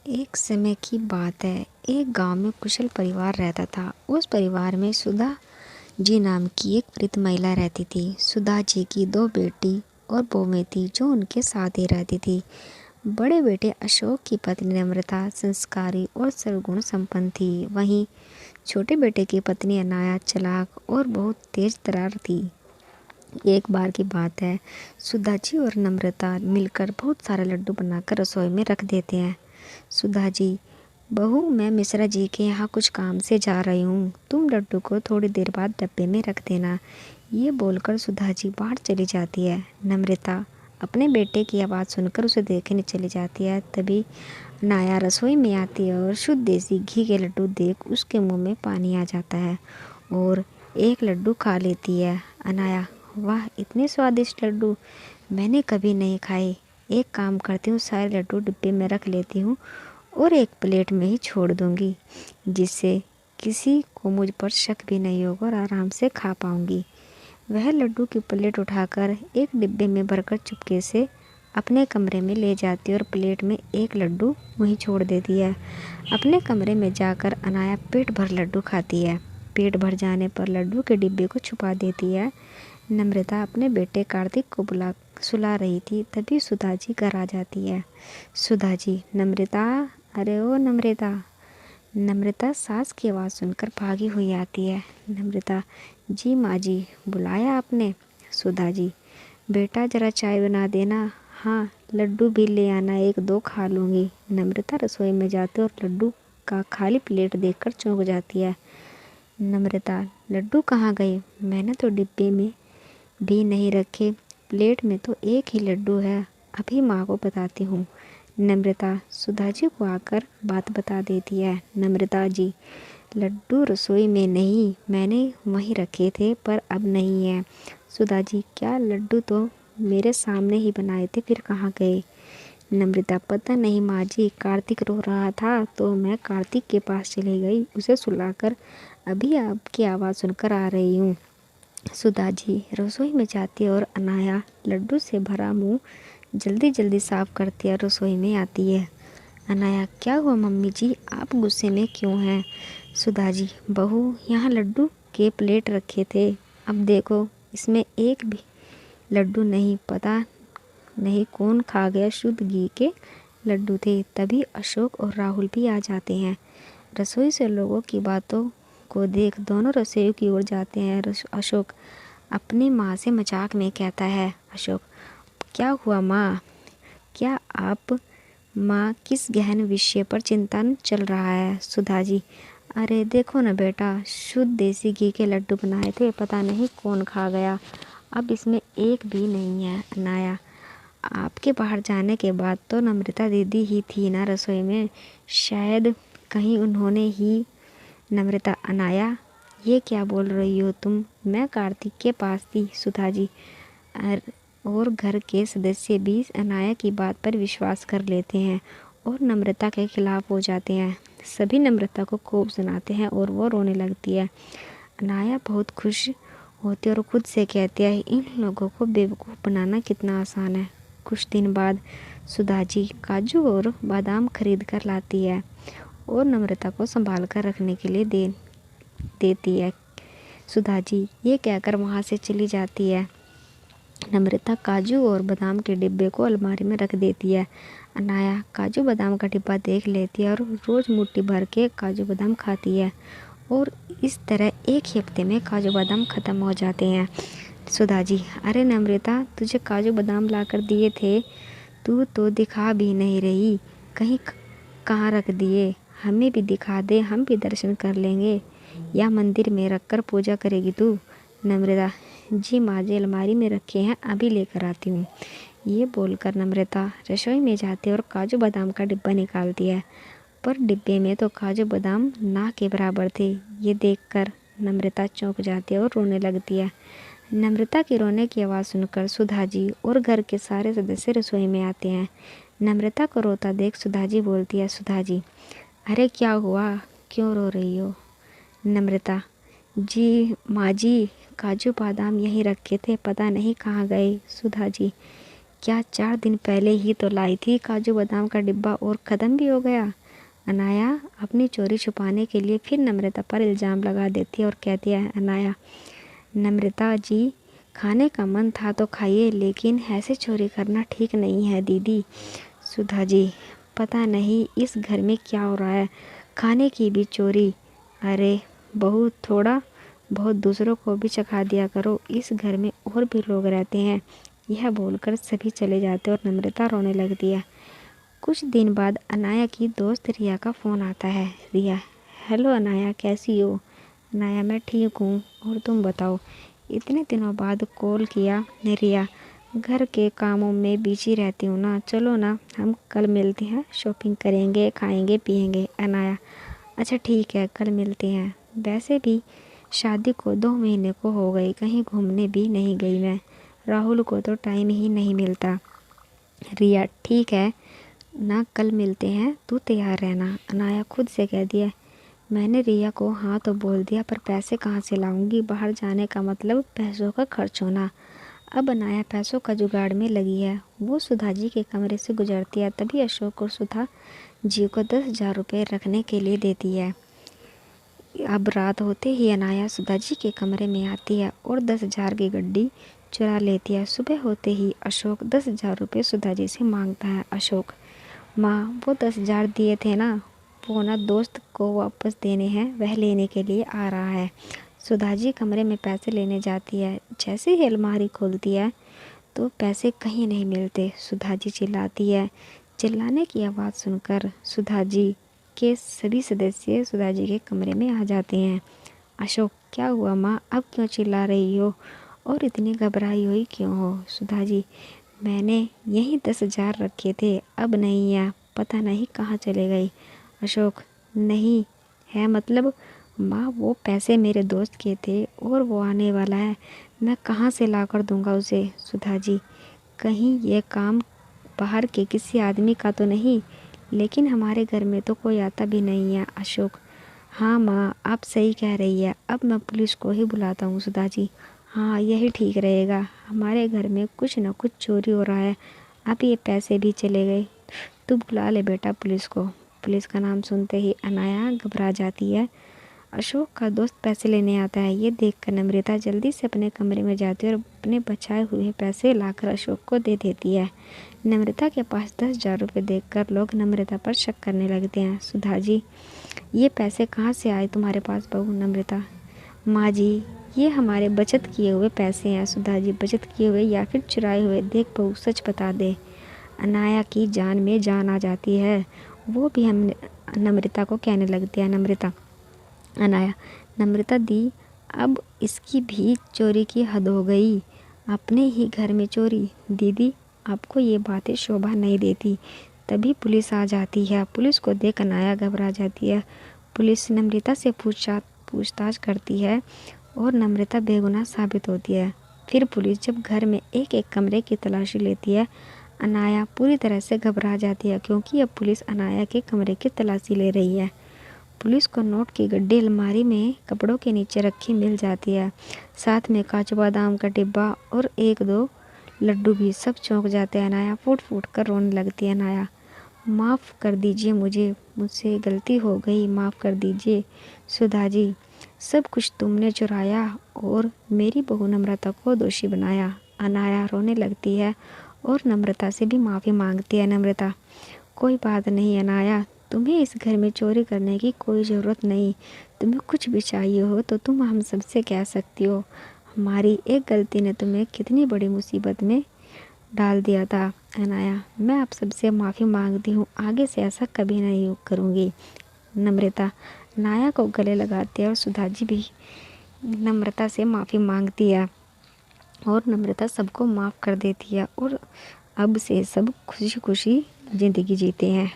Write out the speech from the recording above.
एक समय की बात है। एक गांव में कुशल परिवार रहता था। उस परिवार में सुधा जी नाम की एक वृद्ध महिला रहती थी। सुधा जी की दो बेटी और बहुएं थी जो उनके साथ ही रहती थी। बड़े बेटे अशोक की पत्नी नम्रता संस्कारी और सर्वगुण संपन्न थी। वहीं छोटे बेटे की पत्नी अनाया चालाक और बहुत तेज तर्रार थी। एक बार की बात है, सुधा जी और नम्रता मिलकर बहुत सारे लड्डू बनाकर रसोई में रख देते हैं। सुधा जी, बहू मैं मिश्रा जी के यहाँ कुछ काम से जा रही हूँ, तुम लड्डू को थोड़ी देर बाद डब्बे में रख देना। ये बोलकर सुधा जी बाहर चली जाती है। नम्रता अपने बेटे की आवाज़ सुनकर उसे देखने चली जाती है। तभी नाया रसोई में आती है और शुद्ध देसी घी के लड्डू देख उसके मुंह में पानी आ जाता है और एक लड्डू खा लेती है। अनाया, वाह इतने स्वादिष्ट लड्डू मैंने कभी नहीं खाए। एक काम करती हूँ, सारे लड्डू डिब्बे में रख लेती हूँ और एक प्लेट में ही छोड़ दूँगी, जिससे किसी को मुझ पर शक भी नहीं होगा और आराम से खा पाऊँगी। वह लड्डू की प्लेट उठाकर एक डिब्बे में भरकर चुपके से अपने कमरे में ले जाती है और प्लेट में एक लड्डू वहीं छोड़ देती है। अपने कमरे में जाकर अनाया पेट भर लड्डू खाती है। पेट भर जाने पर लड्डू के डिब्बे को छुपा देती है। नम्रता अपने बेटे कार्तिक को सुला रही थी, तभी सुधा जी घर आ जाती है। सुधा जी, नम्रता, अरे ओ नम्रता। नम्रता सास की आवाज़ सुनकर भागी हुई आती है। नम्रता, जी माँ जी, बुलाया आपने? सुधा जी, बेटा जरा चाय बना देना। हाँ, लड्डू भी ले आना, एक दो खा लूँगी। नम्रता रसोई में जाती और लड्डू का खाली प्लेट देखकर चौंक जाती है। नम्रता, लड्डू कहाँ गए? मैंने तो डिब्बे में भी नहीं रखे, प्लेट में तो एक ही लड्डू है, अभी माँ को बताती हूँ। नम्रता सुधा जी को आकर बात बता देती है। नम्रता जी, लड्डू रसोई में नहीं, मैंने वहीं रखे थे पर अब नहीं है। सुधा जी, क्या लड्डू तो मेरे सामने ही बनाए थे, फिर कहाँ गए? नम्रता, पता नहीं माँ जी, कार्तिक रो रहा था तो मैं कार्तिक के पास चली गई, उसे सुलाकर अभी आपकी आवाज़ सुनकर आ रही हूँ। सुधा जी रसोई में जाती है और अनाया लड्डू से भरा मुंह जल्दी जल्दी साफ करती है, रसोई में आती है। अनाया, क्या हुआ मम्मी जी, आप गुस्से में क्यों हैं? सुधा जी, बहू यहाँ लड्डू के प्लेट रखे थे, अब देखो इसमें एक भी लड्डू नहीं, पता नहीं कौन खा गया, शुद्ध घी के लड्डू थे। तभी अशोक और राहुल भी आ जाते हैं। रसोई से लोगों की बातों को देख दोनों रसोई की ओर जाते हैं। अशोक अपनी माँ से मजाक में कहता है। अशोक, क्या हुआ माँ? क्या आप माँ किस गहन विषय पर चिंतन चल रहा है? सुधा जी, अरे देखो ना बेटा, शुद्ध देसी घी के लड्डू बनाए थे, पता नहीं कौन खा गया, अब इसमें एक भी नहीं है। अनाया, आपके बाहर जाने के बाद तो नम्रता दीदी ही थी ना रसोई में, शायद कहीं उन्होंने ही। नम्रता, अनाया ये क्या बोल रही हो तुम? मैं कार्तिक के पास थी। सुधा जी, और घर के सदस्य भी अनाया की बात पर विश्वास कर लेते हैं और नम्रता के खिलाफ हो जाते हैं। सभी नम्रता को खूब सुनाते हैं और वो रोने लगती है। अनाया बहुत खुश होती है और खुद से कहती है, इन लोगों को बेवकूफ़ बनाना कितना आसान है। कुछ दिन बाद सुधा जी काजू और बादाम खरीद कर लाती है और नम्रता को संभाल कर रखने के लिए देती है। सुधा जी ये कहकर वहाँ से चली जाती है। नम्रता काजू और बादाम के डिब्बे को अलमारी में रख देती है। अनाया काजू बादाम का डिब्बा देख लेती है और रोज़ मुट्ठी भर के काजू बादाम खाती है और इस तरह एक ही हफ्ते में काजू बादाम ख़त्म हो जाते हैं। सुधा जी, अरे नम्रता, तुझे काजू बादाम ला कर दिए थे, तू तो दिखा भी नहीं रही, कहीं कहाँ रख दिए? हमें भी दिखा दे, हम भी दर्शन कर लेंगे, या मंदिर में रख कर पूजा करेगी तू? नम्रता, जी माँ जी अलमारी में रखे हैं, अभी लेकर आती हूँ। ये बोलकर नम्रता रसोई में जाती है और काजू बादाम का डिब्बा निकालती है, पर डिब्बे में तो काजू बादाम ना के बराबर थे। ये देखकर नम्रता चौंक जाती है और रोने लगती है। नम्रता के रोने की आवाज़ सुनकर सुधा जी और घर के सारे सदस्य रसोई में आते हैं। नम्रता को रोता देख सुधा जी बोलती है। सुधा जी, अरे क्या हुआ, क्यों रो रही हो? नम्रता, जी माँ जी, काजू बादाम यहीं रखे थे, पता नहीं कहाँ गए। सुधा जी, क्या 4 दिन पहले ही तो लाई थी काजू बादाम का डिब्बा और ख़त्म भी हो गया? अनाया अपनी चोरी छुपाने के लिए फिर नम्रता पर इल्ज़ाम लगा देती है और कहती है, अनाया, नम्रता जी, खाने का मन था तो खाइए, लेकिन ऐसे चोरी करना ठीक नहीं है दीदी। सुधा जी, पता नहीं इस घर में क्या हो रहा है, खाने की भी चोरी। अरे बहू, थोड़ा बहुत दूसरों को भी चखा दिया करो, इस घर में और भी लोग रहते हैं। यह बोलकर सभी चले जाते और नम्रता रोने लगती है। कुछ दिन बाद अनाया की दोस्त रिया का फ़ोन आता है। रिया, हेलो अनाया, कैसी हो? अनाया, मैं ठीक हूँ, और तुम बताओ, इतने दिनों बाद कॉल किया। रिया, घर के कामों में बिजी रहती हूँ ना, चलो ना हम कल मिलते हैं, शॉपिंग करेंगे, खाएंगे पिएंगे। अनाया, अच्छा ठीक है, कल मिलते हैं। वैसे भी शादी को 2 महीने को हो गई, कहीं घूमने भी नहीं गई मैं, राहुल को तो टाइम ही नहीं मिलता। रिया, ठीक है ना, कल मिलते हैं, तू तैयार रहना। अनाया खुद से कह दिया, मैंने रिया को हाँ तो बोल दिया, पर पैसे कहाँ से लाऊंगी, बाहर जाने का मतलब पैसों का खर्च होना। अब अनाया पैसों का जुगाड़ में लगी है। वो सुधा जी के कमरे से गुजरती है, तभी अशोक और सुधा जी को 10,000 रुपये रखने के लिए देती है। अब रात होते ही अनाया सुधा जी के कमरे में आती है और 10,000 की गड्डी चुरा लेती है। सुबह होते ही अशोक 10,000 रुपये सुधा जी से मांगता है। अशोक, माँ, वो 10,000 दिए थे ना, वो ना दोस्त को वापस देने हैं, वह लेने के लिए आ रहा है। सुधा जी कमरे में पैसे लेने जाती है। जैसे ही अलमारी खोलती है तो पैसे कहीं नहीं मिलते। सुधा जी चिल्लाती है। चिल्लाने की आवाज़ सुनकर सुधा जी के सभी सदस्य सुधा जी के कमरे में आ जाते हैं। अशोक, क्या हुआ माँ, अब क्यों चिल्ला रही हो और इतनी घबराई हुई क्यों हो? सुधा जी, मैंने यहीं 10,000 रखे थे, अब नहीं है, पता नहीं कहाँ चले गए। अशोक, नहीं है मतलब? माँ, वो पैसे मेरे दोस्त के थे और वो आने वाला है, मैं कहाँ से ला कर दूँगा उसे? सुधा जी, कहीं ये काम बाहर के किसी आदमी का तो नहीं? लेकिन हमारे घर में तो कोई आता भी नहीं है। अशोक, हाँ माँ, आप सही कह रही है, अब मैं पुलिस को ही बुलाता हूँ। सुधा जी, हाँ यही ठीक रहेगा, हमारे घर में कुछ न कुछ चोरी हो रहा है, अब ये पैसे भी चले गए। तू बुला ले बेटा पुलिस को। पुलिस का नाम सुनते ही अनाया घबरा जाती है। अशोक का दोस्त पैसे लेने आता है। ये देखकर नम्रता जल्दी से अपने कमरे में जाती है और अपने बचाए हुए पैसे लाकर अशोक को दे देती है। नम्रता के पास 10,000 रुपये देखकर लोग नम्रता पर शक करने लगते हैं। सुधा जी, ये पैसे कहाँ से आए तुम्हारे पास बहू? नम्रता, माँ जी, ये हमारे बचत किए हुए पैसे हैं। सुधा जी, बचत किए हुए या फिर चुराए हुए? देख बहू, सच बता दे। अनाया की जान में जान आ जाती है। वो भी हम नम्रता को कहने लगती है। नम्रता, अनाया, नम्रता दी, अब इसकी भी चोरी की हद हो गई, अपने ही घर में चोरी। दीदी, आपको ये बातें शोभा नहीं देती। तभी पुलिस आ जाती है। पुलिस को देख अनाया घबरा जाती है। पुलिस नम्रता से पूछताछ करती है और नम्रता बेगुनाह साबित होती है। फिर पुलिस जब घर में एक एक कमरे की तलाशी लेती है, अनाया पूरी तरह से घबरा जाती है, क्योंकि अब पुलिस अनाया के कमरे की तलाशी ले रही है। पुलिस को नोट की गड्डी अलमारी में कपड़ों के नीचे रखी मिल जाती है, साथ में काजू बादाम का डिब्बा और 1-2 लड्डू भी। सब चौंक जाते हैं। अनाया फूट फूट कर रोने लगती है। अनाया, माफ़ कर दीजिए मुझे, मुझसे गलती हो गई, माफ़ कर दीजिए। सुधा जी, सब कुछ तुमने चुराया और मेरी बहू नम्रता को दोषी बनाया। अनाया रोने लगती है और नम्रता से भी माफ़ी मांगती है। नम्रता, कोई बात नहीं अनाया, तुम्हें इस घर में चोरी करने की कोई ज़रूरत नहीं। तुम्हें कुछ भी चाहिए हो तो तुम हम सबसे कह सकती हो। हमारी एक गलती ने तुम्हें कितनी बड़ी मुसीबत में डाल दिया था। अनाया, मैं आप सबसे माफ़ी मांगती हूँ, आगे से ऐसा कभी नहीं करूँगी। नम्रता अनाया को गले लगाती है और सुधा जी भी नम्रता से माफ़ी मांगती है और नम्रता सबको माफ़ कर देती है और अब से सब खुशी खुशी ज़िंदगी जीते हैं।